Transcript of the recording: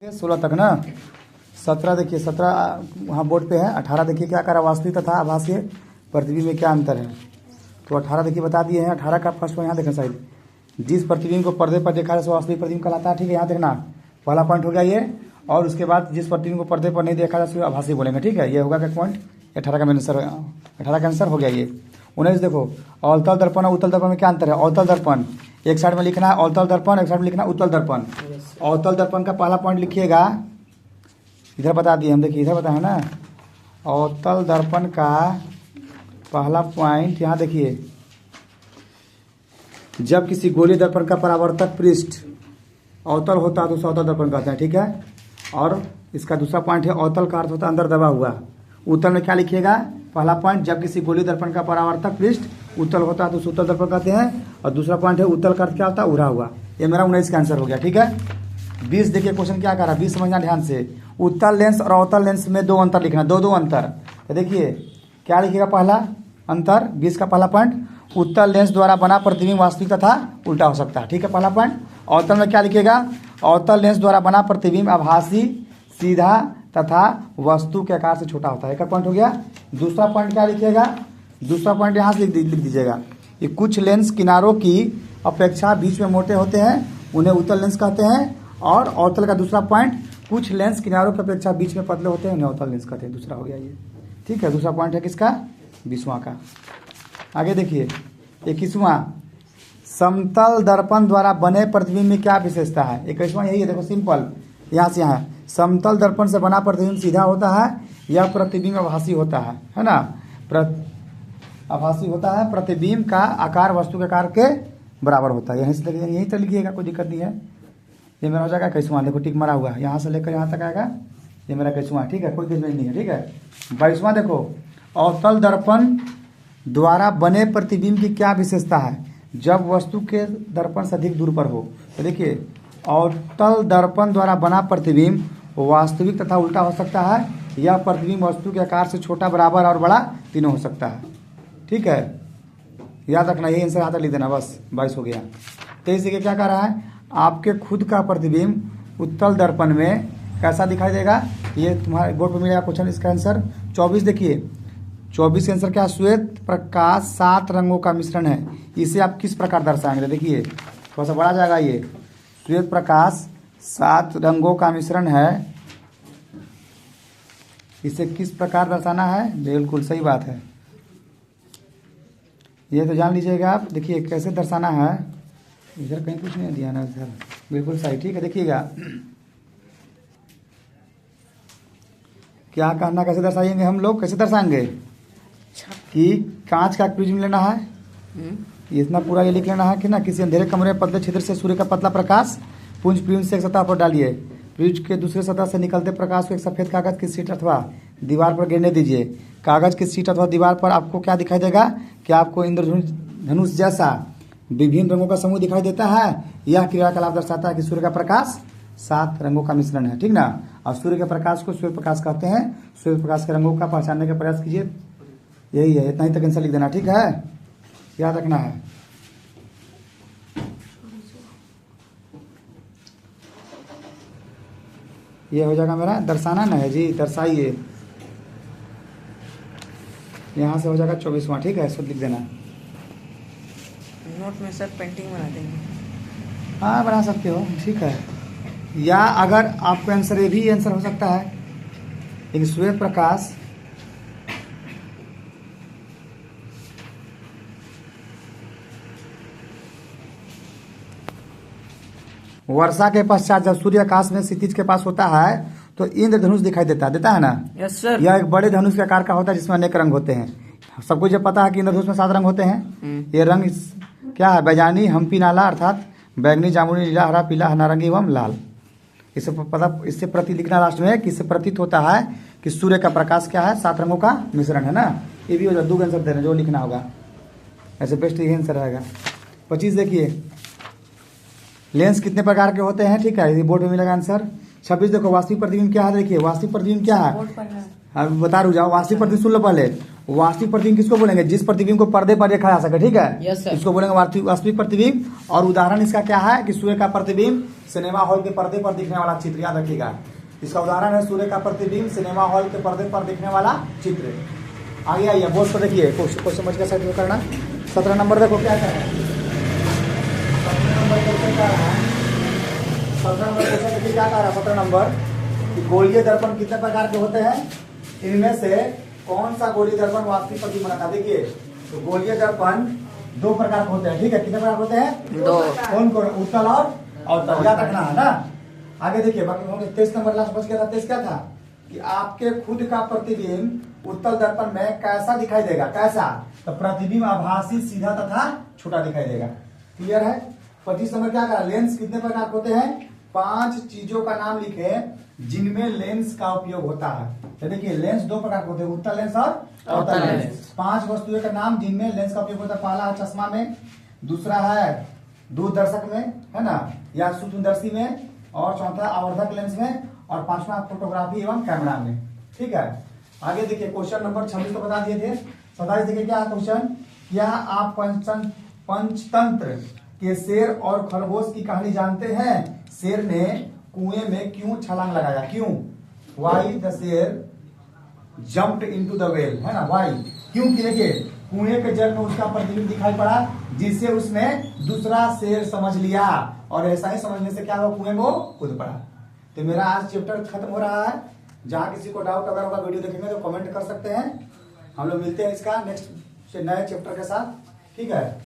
16 तक ना। 17 देखिए, 17 वहाँ बोर्ड पे है। 18 देखिए क्या करा, वास्तविक तथा आभासीय प्रतिबिंब में क्या अंतर है। तो 18 देखिए बता दिए हैं। 18 का फर्स्ट पॉइंट यहाँ देखना साइड, जिस प्रतिबिंब को पर्दे पर देखा जाए वास्तविक प्रतिबिंब कहलाता है। ठीक है, यहाँ देखना पहला पॉइंट हो गया ये। और उसके बाद जिस प्रतिबिंब को पर्दे पर नहीं देखा जाए आभासी बोलेंगे। ठीक है, ये होगा क्या पॉइंट 18 का मेन आंसर। 18 का आंसर हो गया ये। 19 देखो, अवतल दर्पण और उत्तल दर्पण में क्या अंतर है। अवतल दर्पण एक साइड में लिखना है अवतल दर्पण, एक साइड में लिखना है उत्तल दर्पण। अवतल दर्पण का पहला पॉइंट लिखिएगा, इधर बता दिए हम, देखिए इधर बता है ना। अवतल दर्पण का पहला पॉइंट यहाँ देखिए, जब किसी गोलीय दर्पण का परावर्तक पृष्ठ अवतल होता है तो उसे अवतल दर्पण कहते हैं। ठीक है, और इसका दूसरा पॉइंट है अवतल का अर्थ होता है अंदर दबा हुआ। उत्तल में क्या लिखिएगा, पहला पॉइंट जब किसी गोलीय दर्पण का परावर्तक पृष्ठ उत्तल होता है तो उसे उत्तल दर्पण कहते हैं। और दूसरा पॉइंट है उत्तल का अर्थ क्या होता है, उभरा हुआ। ये मेरा 19 का आंसर हो गया। ठीक है, 20 देखिए क्वेश्चन क्या कर रहा है, 20 समझना ध्यान से। उत्तल लेंस और अवतल लेंस में दो अंतर लिखना, दो अंतर। तो देखिए क्या लिखिएगा, पहला अंतर 20 का पहला पॉइंट, उत्तल लेंस द्वारा बना प्रतिबिंब वास्तविक तथा उल्टा हो सकता है। ठीक है, पहला पॉइंट। अवतल में क्या लिखिएगा, अवतल लेंस द्वारा बना प्रतिबिंब आभासी, सीधा तथा वस्तु के आकार से छोटा होता है। एक पॉइंट हो गया। दूसरा पॉइंट क्या लिखिएगा, दूसरा पॉइंट यहाँ से लिख दीजिएगा, ये कुछ लेंस किनारों की अपेक्षा बीच में मोटे होते हैं, उन्हें उत्तल लेंस कहते हैं। और अवतल का दूसरा पॉइंट, कुछ लेंस किनारों की अपेक्षा बीच में पतले होते हैं, उन्हें अवतल लेंस कहते हैं। दूसरा हो गया ये। ठीक है, दूसरा पॉइंट है किसका, 20वां का। आगे देखिए 21वां, समतल दर्पण द्वारा बने प्रतिबिंब में क्या विशेषता है। 21वां यही है, देखो सिंपल, यहाँ से यहाँ समतल दर्पण से बना प्रतिबिंब सीधा होता है, यह प्रतिबिंब आभासी होता है ना। आभासी होता है, प्रतिबिंब का आकार वस्तु के आकार के बराबर होता है। यहीं से यहीं तक लिखिएगा, कोई दिक्कत नहीं है। ये मेरा हो जाएगा 21वां, देखो टिक मारा हुआ है, यहाँ से लेकर यहाँ तक आएगा, ये मेरा 21वां। ठीक है, कोई दिक्कत नहीं है। ठीक है, 22वां देखो, अवतल दर्पण द्वारा बने प्रतिबिंब की क्या विशेषता है, जब वस्तु के दर्पण से अधिक दूर पर हो। तो देखिए अवतल दर्पण द्वारा बना प्रतिबिंब वास्तविक तथा उल्टा हो सकता है, यह प्रतिबिंब वस्तु के आकार से छोटा, बराबर और बड़ा तीनों हो सकता है। ठीक है, याद रखना, यही आंसर आता लिख देना बस। 22 हो गया। 23 के क्या कह रहा है, आपके खुद का प्रतिबिंब उत्तल दर्पण में कैसा दिखाई देगा। ये तुम्हारे बोर्ड पर मिलेगा क्वेश्चन, इसका आंसर 24 देखिए। 24 का आंसर क्या, श्वेत प्रकाश 7 रंगों का मिश्रण है, इसे आप किस प्रकार दर्शाएंगे। देखिए थोड़ा सा बड़ा जाएगा ये, श्वेत प्रकाश 7 रंगों का मिश्रण है, इसे किस प्रकार दर्शाना है। बिल्कुल सही बात है, ये तो जान लीजिएगा आप। देखिए कैसे दर्शाना है, इधर कहीं कुछ नहीं दिया ना, इधर बिल्कुल सही। ठीक है, देखिएगा क्या कहना, कैसे दर्शाएंगे हम लोग, कैसे दर्शाएंगे कि कांच का प्रिज्म लेना है, इतना पूरा ये लिख लेना है कि ना, किसी अंधेरे कमरे में पतले छिद्र से सूर्य का पतला प्रकाश पुंज प्रिज्म से एक सतह पर डालिए, प्रिज्म के दूसरे सतह से निकलते प्रकाश को एक सफेद कागज की शीट अथवा दीवार पर गिरने दीजिए। कागज की शीट अथवा दीवार पर आपको क्या दिखाई देगा, कि आपको इंद्रधनुष जैसा विभिन्न रंगों का समूह दिखाई देता है। यह क्रियाकलाप दर्शाता है कि सूर्य का प्रकाश 7 रंगों का मिश्रण है। ठीक ना, और सूर्य के प्रकाश को सूर्य प्रकाश कहते हैं। सूर्य प्रकाश के रंगों का पहचानने का प्रयास कीजिए, यही है। इतना ही तक आंसर लिख देना। ठीक है, याद रखना है। ये हो जाएगा मेरा दर्शाना ना है जी, दर्शाइए। यहाँ से हो जाएगा 24वां। ठीक है, शुद्ध लिख देना। नोट में सब पेंटिंग बना देंगे। हाँ बना सकते हो, ठीक है। या अगर आपका आंसर ये भी आंसर हो सकता है, एक श्वेत प्रकाश वर्षा के पश्चात जब सूर्य आकाश में क्षितिज के पास होता है तो इंद्रधनुष दिखाई देता है ना। Yes sir. यह एक बड़े धनुष के आकार का होता है जिसमें अनेक रंग होते हैं। सबको जब पता है कि इंद्रधनुष में 7 रंग होते हैं। ये रंग क्या है, बैजानी, हम्पी नाला अर्थात बैगनी, जामुनी, नीला, हरा, पीला, नारंगी एवं लाल। इससे पता, इससे प्रतीत लिखना लास्ट में, कि इससे प्रतीत होता है कि सूर्य का प्रकाश क्या है, 7 रंगों का मिश्रण है ना। ये भी हो जाए, 2 आंसर दे रहे जो लिखना होगा, ऐसे बेस्ट यही आंसर रहेगा। 25 देखिए, लेंस कितने प्रकार के होते हैं। ठीक है, ये बोर्ड में मिलेगा आंसर। 26 देखो, वास्तविक प्रतिबिंब क्या है। देखिए वास्तविक प्रतिबिंब क्या है, अब बता रुक जाओ। वास्तविक प्रतिबिंब सुन लो पहले, वास्तविक प्रतिबिंब किसको बोलेंगे? जिस प्रतिबिंब को पर्दे पर देखा जा सके, ठीक है। Yes, sir. इसको बोलेंगे वास्तविक प्रतिबिंब। और उदाहरण इसका क्या है कि सूर्य का प्रतिबिंब सिनेमा हॉल के पर्दे पर दिखने वाला चित्र, याद रखिएगा। इसका उदाहरण है सूर्य का प्रतिबिंब सिनेमा हॉल के पर्दे पर दिखने वाला चित्र। आगे आइए, बोर्ड पर देखिए, क्वेश्चन समझ के साथ करना। 17 नंबर देखो क्या कर रहा है। 17 नंबर क्वेश्चन क्या रहा है? 17 नंबर क्वेश्चन देखिए क्या कह रहा है। 17 नंबर कि गोलीय दर्पण कितने प्रकार के होते हैं? इनमें से कौन सा गोलीय दर्पण वास्तविक प्रतिबिंब बनाता है? देखिए, तो गोलीय दर्पण 2 प्रकार के होते हैं, ठीक है। कितने प्रकार के होते हैं? 2। कौन कौन? उत्तल और अवतल, याद रखना है ना। आगे देखिए, बाकी 23 नंबर लास्ट बच गया था। 23 क्या था कि आपके खुद का प्रतिबिंब उत्तल दर्पण में कैसा दिखाई देगा? कैसा? तो प्रतिबिंब आभासी, सीधा तथा छोटा दिखाई देगा। क्लियर है। 25 नंबर क्या कहा? लेंस कितने प्रकार के होते हैं? 5 चीजों का नाम लिखे जिनमें लेंस का उपयोग होता है। तो देखिए, लेंस 2 प्रकार के होते हैं, उत्तल लेंस और अवतल लेंस। 5 वस्तुओं का नाम जिनमें लेंस का उपयोग होता है। पहला है चश्मा में, दूसरा है दूरदर्शक में, है ना, या सूक्ष्मदर्शी में, और चौथा आवर्धक लेंस में, और 5वां फोटोग्राफी एवं कैमरा में, ठीक है। आगे देखिए, क्वेश्चन नंबर 26 तो बता दिए थे। 27 देखिए क्या क्वेश्चन। क्या आप पंचतंत्र के शेर और खरगोश की कहानी जानते हैं? शेर ने कुएं में क्यों छलांग लगाया? क्यों? वाई द शेर जम्प्ड इनटू द वेल, है ना, वाई, क्योंकि देखिए कुएं के जल में उसका प्रतिबिंब दिखाई पड़ा, जिससे उसने दूसरा शेर समझ लिया, और ऐसा ही समझने से क्या हुआ? कुएं में वो कूद पड़ा। तो मेरा आज चैप्टर खत्म हो रहा है। जहां किसी को डाउट अगर होगा वीडियो देखेंगे तो कमेंट कर सकते हैं। हम लोग मिलते हैं इसका नेक्स्ट नए चैप्टर के साथ, ठीक है।